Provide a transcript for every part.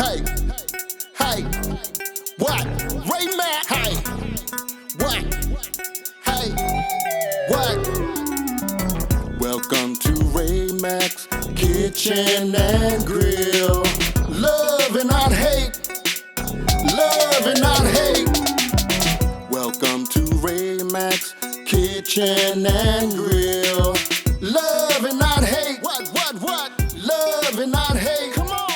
Hey, hey, what? Ray Mack, hey, what? Hey, what? Welcome to Ray Mack's Kitchen and Grill. Love and not hate. Love and not hate. Welcome to Ray Mack's Kitchen and Grill. Love and not hate. What? Love and not hate. Come on.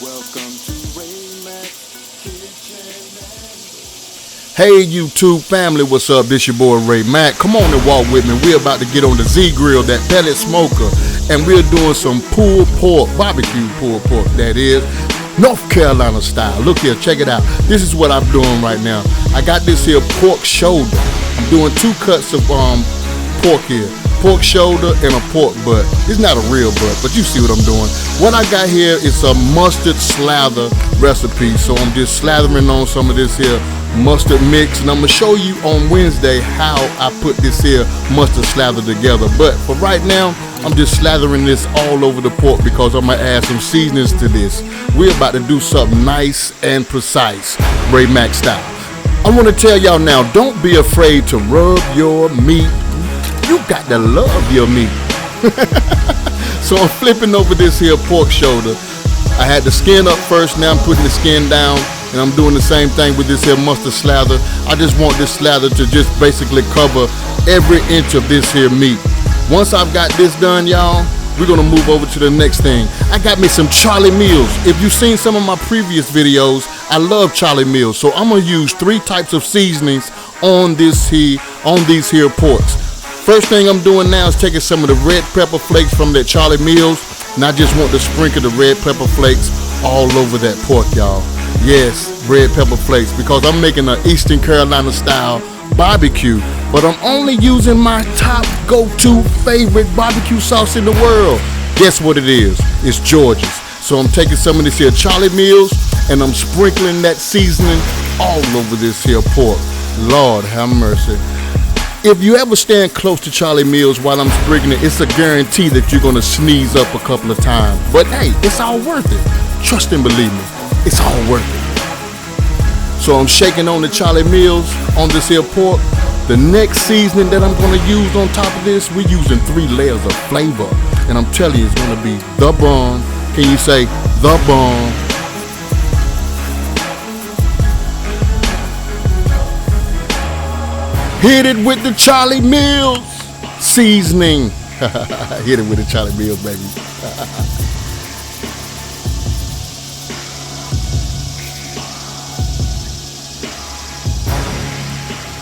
Welcome to Ray Mack's Kitchen and Grill. Hey YouTube family, what's up? This your boy Ray Mack. Come on and walk with me. We're about to get on the Zgrill, that pellet smoker, and we're doing some pulled pork, barbecue pulled pork, that is. North Carolina style. Look here, check it out. This is what I'm doing right now. I got this here pork shoulder. I'm doing 2 cuts of pork here. Pork shoulder and a pork butt. It's not a real butt, but you see what I'm doing. What I got here is a mustard slather recipe. So I'm just slathering on some of this here mustard mix, and I'm gonna show you on Wednesday how I put this here mustard slather together. But for right now, I'm just slathering this all over the pork because I'm gonna add some seasonings to this. We're about to do something nice and precise, Ray Mack style. I wanna tell y'all now, don't be afraid to rub your meat. You got to love your meat. So I'm flipping over this here pork shoulder. I had the skin up first, now I'm putting the skin down, and I'm doing the same thing with this here mustard slather. I just want this slather to just basically cover every inch of this here meat. Once I've got this done, y'all, we're gonna move over to the next thing. I got me some Charlie Meals. If you've seen some of my previous videos, I love Charlie Meals. So I'm gonna use 3 types of seasonings on these here porks. First thing I'm doing now is taking some of the red pepper flakes from that Charlie Meals, and I just want to sprinkle the red pepper flakes all over that pork, y'all. Yes, red pepper flakes, because I'm making an Eastern Carolina style barbecue, but I'm only using my top go-to favorite barbecue sauce in the world. Guess what it is? It's George's. So I'm taking some of this here Charlie Meals, and I'm sprinkling that seasoning all over this here pork. Lord have mercy. If you ever stand close to Charlie Meals while I'm sprinkling it, it's a guarantee that you're gonna sneeze up a couple of times. But hey, it's all worth it. Trust and believe me, it's all worth it. So I'm shaking on the Charlie Meals on this here pork. The next seasoning that I'm gonna use on top of this, we're using 3 layers of flavor. And I'm telling you, it's gonna be the bomb. Can you say the bomb? Hit it with the Charlie Meals seasoning. Hit it with the Charlie Meals, baby.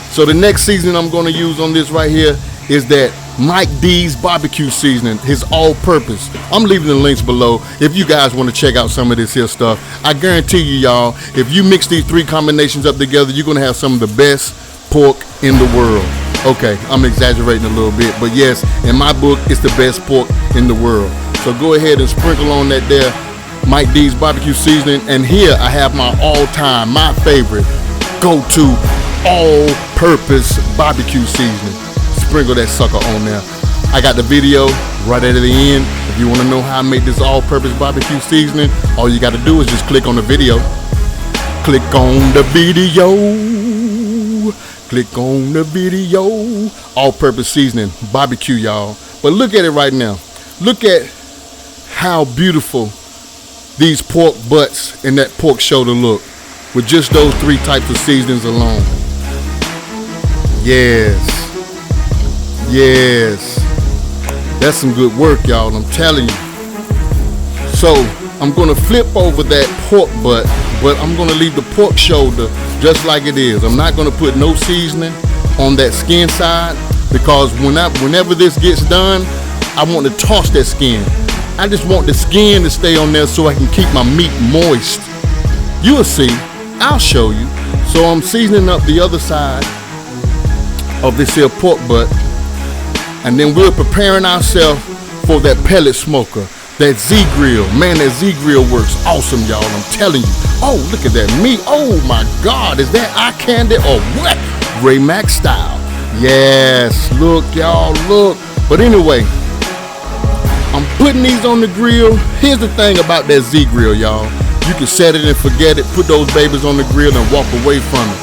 So the next seasoning I'm going to use on this right here is that Mike D's barbecue seasoning, his all-purpose. I'm leaving the links below if you guys want to check out some of this here stuff. I guarantee you, y'all, if you mix these 3 combinations up together, you're going to have some of the best pork in the world. Okay, I'm exaggerating a little bit, but yes, in my book, it's the best pork in the world. So go ahead and sprinkle on that there Mike D's barbecue seasoning. And here I have my all-time, my favorite, go-to, all-purpose barbecue seasoning. Sprinkle that sucker on there. I got the video right at the end. If you want to know how I make this all-purpose barbecue seasoning, all you got to do is just click on the video. Click on the video. Click on the video. All-purpose seasoning, barbecue, y'all. But look at it right now. Look at how beautiful these pork butts and that pork shoulder look with just those 3 types of seasonings alone. Yes. Yes. That's some good work, y'all, I'm telling you. So I'm gonna flip over that pork butt, but I'm gonna leave the pork shoulder just like it is. I'm not gonna put no seasoning on that skin side, because whenever this gets done, I want to toss that skin. I just want the skin to stay on there so I can keep my meat moist. You'll see, I'll show you. So I'm seasoning up the other side of this here pork butt, and then we're preparing ourselves for that pellet smoker. That Zgrill, man, that Zgrill works awesome, y'all, I'm telling you. Oh, look at that meat. Oh my God, is that eye candy or what? Ray Mack style. Yes, look, y'all, look. But anyway, I'm putting these on the grill. Here's the thing about that Zgrill, y'all. You can set it and forget it, put those babies on the grill and walk away from it.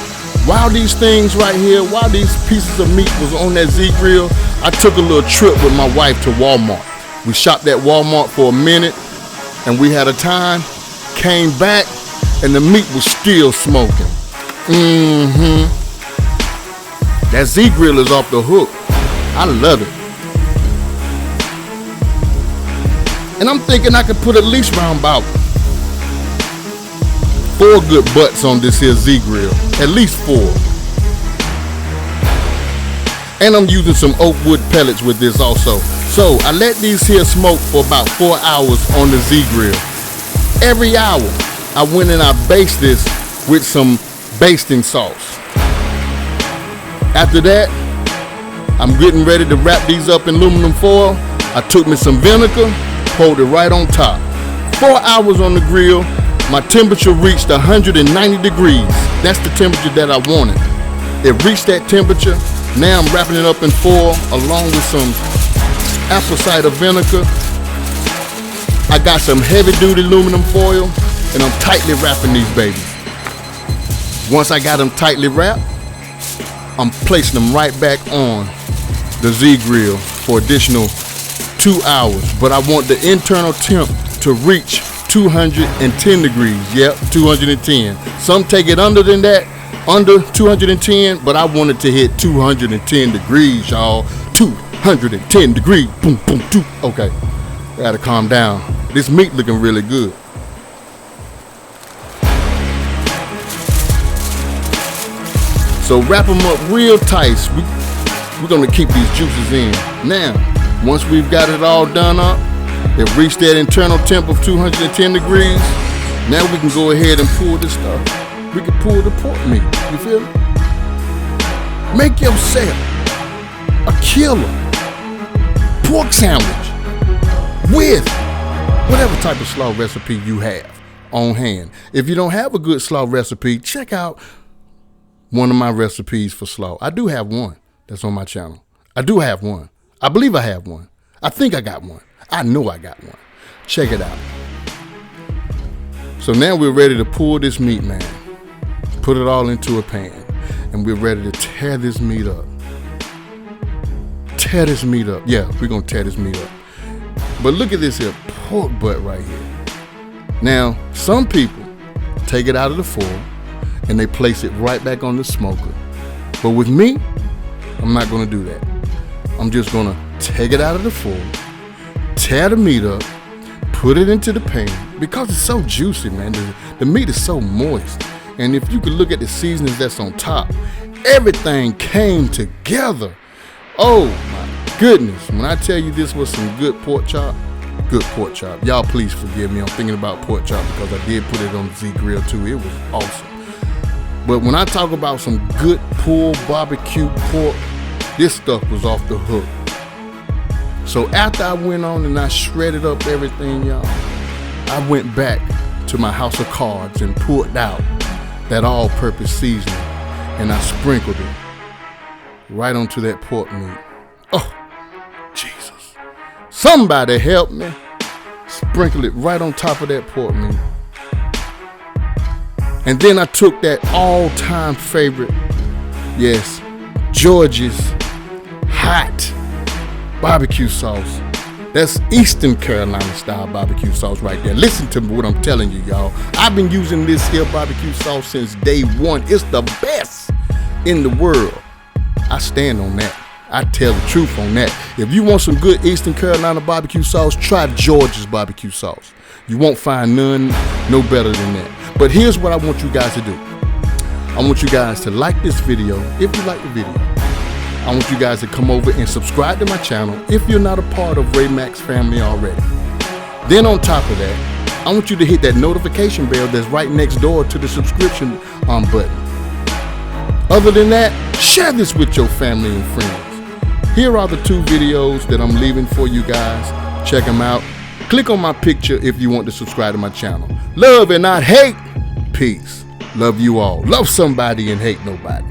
While these things right here, while these pieces of meat was on that Zgrill, I took a little trip with my wife to Walmart. We shopped at Walmart for a minute and we had a time, came back and the meat was still smoking. That Zgrill is off the hook. I love it. And I'm thinking I could put at least round about 4 good butts on this here Zgrill. At least 4. And I'm using some oak wood pellets with this also. So I let these here smoke for about 4 hours on the Zgrill. Every hour I went and I basted this with some basting sauce. After that, I'm getting ready to wrap these up in aluminum foil. I took me some vinegar, poured it right on top. 4 hours on the grill. My temperature reached 190 degrees. That's the temperature that I wanted. It reached that temperature. Now I'm wrapping it up in foil along with some apple cider vinegar. I got some heavy duty aluminum foil and I'm tightly wrapping these babies. Once I got them tightly wrapped, I'm placing them right back on the Zgrill for additional 2 hours. But I want the internal temp to reach 210 degrees. Yep, 210. Some take it under than that, under 210, but I want it to hit 210 degrees, y'all. 210 degrees. Boom, boom, boom. Okay, gotta calm down. This meat looking really good. So wrap them up real tight. We're gonna keep these juices in. Now, once we've got it all done up, it reached that internal temp of 210 degrees. Now we can go ahead and pull this stuff. We can pull the pork meat, you feel me? Make yourself a killer pork sandwich with whatever type of slaw recipe you have on hand. If you don't have a good slaw recipe, check out one of my recipes for slaw. I do have one that's on my channel. I do have one. I believe I have one. I think I got one. I know I got one. Check it out. So now we're ready to pull this meat, man. Put it all into a pan. And we're ready to tear this meat up. Tear this meat up. Yeah, we're going to tear this meat up. But look at this here pork butt right here. Now, some people take it out of the foil and they place it right back on the smoker. But with me, I'm not going to do that. I'm just going to take it out of the foil, tear the meat up, put it into the pan because it's so juicy, man. The meat is so moist. And if you could look at the seasonings that's on top, everything came together. Oh my goodness. When I tell you this was some good pork chop, y'all please forgive me. I'm thinking about pork chop because I did put it on the Zgrill too. It was awesome. But when I talk about some good pulled barbecue pork, this stuff was off the hook. So after I went on and I shredded up everything, y'all, I went back to my house of cards and poured out that all-purpose seasoning and I sprinkled it right onto that pork meat. Oh, Jesus. Somebody help me. Sprinkle it right on top of that pork meat. And then I took that all-time favorite, yes, George's hot barbecue sauce. That's Eastern Carolina style barbecue sauce right there. Listen to what I'm telling you, y'all. I've been using this here barbecue sauce since day one. It's the best in the world. I stand on that. I tell the truth on that. If you want some good Eastern Carolina barbecue sauce, try George's barbecue sauce. You won't find none no better than that. But here's what I want you guys to do. I want you guys to like this video if you like the video. I want you guys to come over and subscribe to my channel if you're not a part of Ray Mack's family already. Then on top of that, I want you to hit that notification bell that's right next door to the subscription button. Other than that, share this with your family and friends. Here are the 2 videos that I'm leaving for you guys. Check them out. Click on my picture if you want to subscribe to my channel. Love and not hate. Peace. Love you all. Love somebody and hate nobody.